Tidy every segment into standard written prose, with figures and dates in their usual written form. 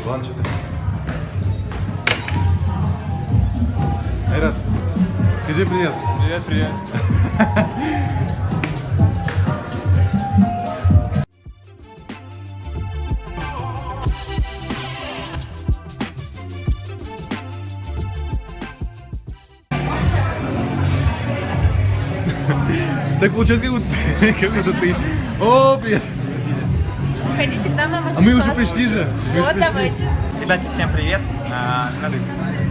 Ладно, что ты? Айрат, скажи привет. Привет, привет. Так получается, как будто ты... О, привет. Ходите к нам на мастер-класс. А мы уже пришли же. Вот, давайте. Ребятки, всем привет. Нас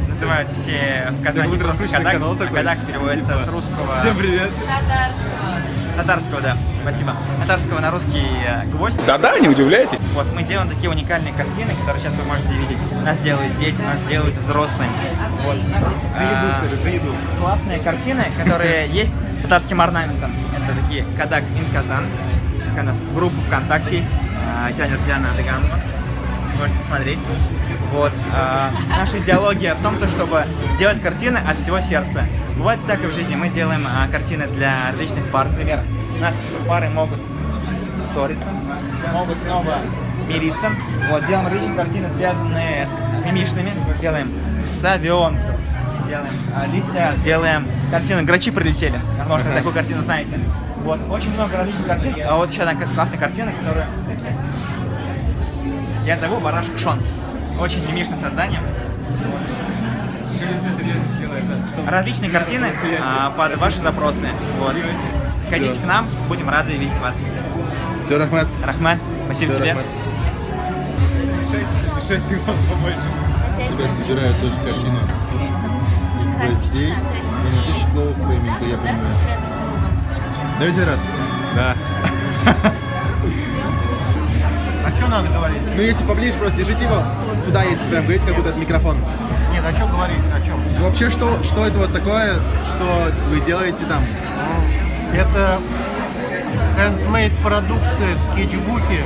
называют все в Казани будет просто раскрученный Кадак. канал такой. Кадак переводится Типа, с русского... Всем привет. Татарского, да, спасибо. Татарского на русский гвоздь. Да-да, не удивляйтесь. Вот, мы делаем такие уникальные картины, которые сейчас вы можете видеть. Нас делают дети, нас делают взрослые. Вот. За еду, скажи, за еду. Классные картины, которые есть татарским орнаментом. Это такие Кадак ин Казан. Такая у нас группа ВКонтакте есть. Тренер Диана Адыганова. Можете посмотреть. Вот. Наша идеология в том, чтобы делать картины от всего сердца. Бывает всякое в жизни. Мы делаем картины для различных пар. Например, у нас пары могут ссориться, могут снова мириться. Вот. Делаем различные картины, связанные с мимишными. Делаем совенка, делаем лися, делаем картины «Грачи прилетели». Возможно, вы такую картину знаете. Вот. Очень много различных картин. А вот еще одна классная картина, которую я зову Барашек Шон. Очень мимишное создание. Различные картины под ваши запросы. Вот. Ходите к нам, будем рады видеть вас. Все, Рахмат. Рахман, спасибо тебе. Запишите побольше. Ребят, собирают тоже картину из гвоздей. И напишет слово флейминг, я понимаю. Давайте, Айрат. Да. А что надо говорить? Ну, если поближе, просто держите его туда, если прям говорить, как будто это микрофон. Нет, а что говорить? О чем? Ну, вообще, что это вот такое, что вы делаете там? Это handmade продукция, скетчбуки,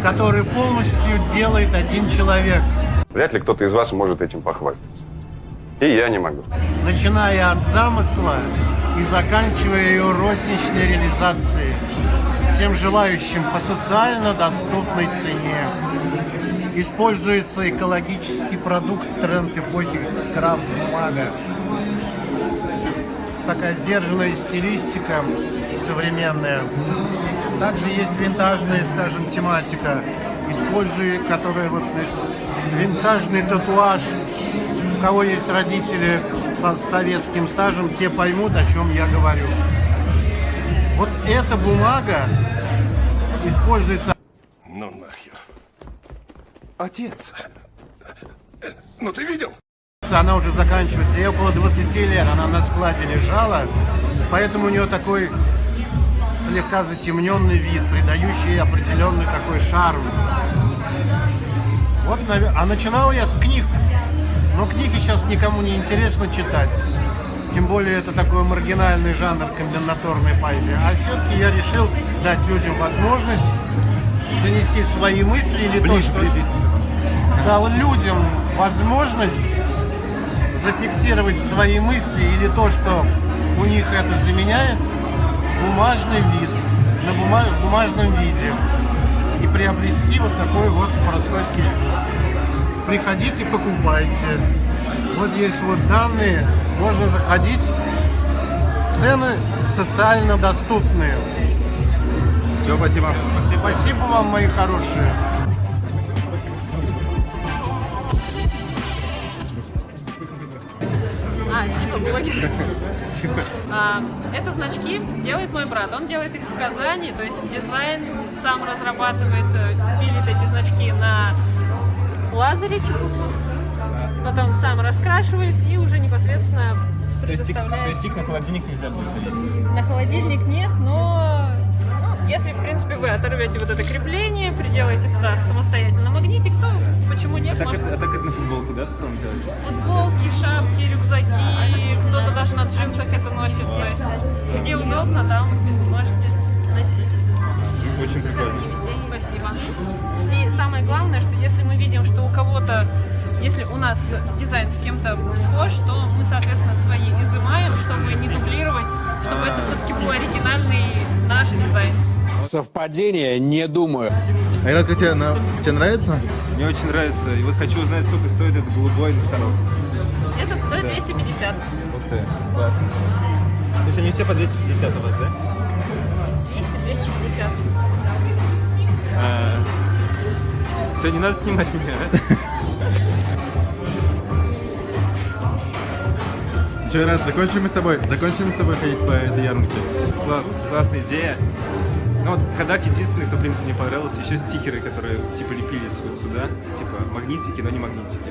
которые полностью делает один человек. Вряд ли кто-то из вас может этим похвастаться. И я не могу. Начиная от замысла и заканчивая ее розничной реализацией. Всем желающим по социально доступной цене. Используется экологический продукт, тренд эпохи крафт бумага. Такая сдержанная стилистика современная. Также есть винтажная, скажем, тематика, которая вот винтажный татуаж. У кого есть родители с советским стажем, те поймут, о чем я говорю. Вот эта бумага используется. Ну нахер. Отец. Ну ты видел? Она уже заканчивается, ей около 20 лет, она на складе лежала, поэтому у нее такой слегка затемненный вид, придающий определенный такой шарм. Вот, а начинал я с книг, но книги сейчас никому не интересно читать, тем более это такой маргинальный жанр комбинаторной поэзии, а все-таки я решил дать людям возможность занести свои мысли или то, что дал людям возможность зафиксировать свои мысли или то, что у них это заменяет бумажный вид, в бумажном виде и приобрести вот такой вот простой скетчбук. Приходите, покупайте. Вот есть вот данные, можно заходить, цены социально доступные. Все, спасибо. Спасибо вам, мои хорошие. Типа блогер. Это значки делает мой брат. Он делает их в Казани, то есть дизайн сам разрабатывает, пилит эти значки на лазере, потом сам раскрашивает и уже непосредственно предоставляет. То есть их на холодильник нельзя будет повесить? На холодильник нет, но если, в принципе, вы оторвете вот это крепление, приделаете туда самостоятельно магнитик, то почему нет? А так можно... это на футболку, да, в целом делается? Футболки, шапки, рюкзаки, кто-то даже на джинсах это носит, то есть где удобно, там можете носить. Очень прикольно. Спасибо. И самое главное, что если мы видим, что у кого-то, если у нас дизайн с кем-то схож, то мы, соответственно, свои изымаем, чтобы не дублировать, чтобы это все-таки был оригинальный наш дизайн. Совпадение? Не думаю. Айрат, как тебе, тебе нравится? Мне очень нравится. И вот хочу узнать, сколько стоит этот голубой носорог. Этот стоит 250. Ух ты, классно. То есть они все по 250 у вас, да? 200-250. Все, не надо снимать меня, да? Че, Айрат, закончим мы с тобой ходить по этой ярмарке? Класс, классная идея. Ну вот Кадак единственный, кто, в принципе, мне понравился. Еще стикеры, которые, типа, лепились вот сюда. Типа, магнитики, но не магнитики.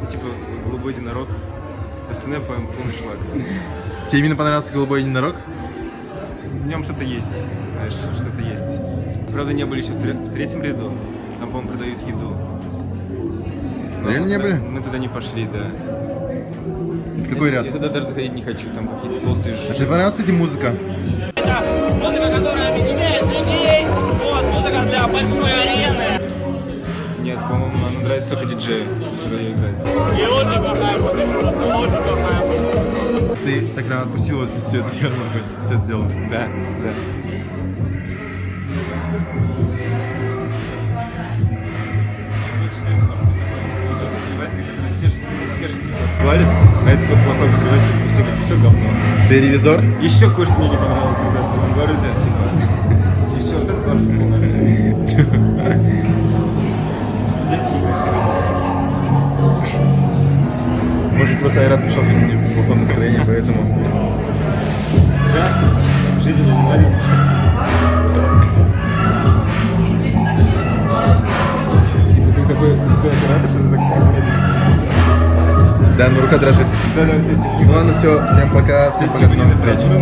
Ну, типа, голубой единорог. Остальное, по-моему, полный шлак. Тебе именно понравился голубой единорог? В нем что-то есть, знаешь, что-то есть. Правда, не были еще в третьем ряду. Там, по-моему, продают еду. Но Реально не были? Мы туда не пошли, да. Это какой ряд? Я туда даже заходить не хочу, там какие-то толстые А тебе понравилась, кстати, музыка? Музыка, которая объединяет людей. Вот, музыка для большой арены. Нет, по-моему, она нравится только диджею, когда ее играет. Ты так прям отпустил вот всю эту ярмарку, все это дело. Да, да. Все же типа хвалят, а этот вот плохой подбиватель, все говно. Ты ревизор? Еще кое-что мне не понравилось, ребята, в этом городе, типа. Еще вот это тоже не понравилось. Может, просто Айрат пришел сегодня в плохом настроении, поэтому... Да, жизнь мне не нравится. Типа ты такой оператор, что ты так типа медленно. Да, ну рука дрожит. Да, да, все, типа. Ну ладно, все, всем пока, до новых встреч. Типа,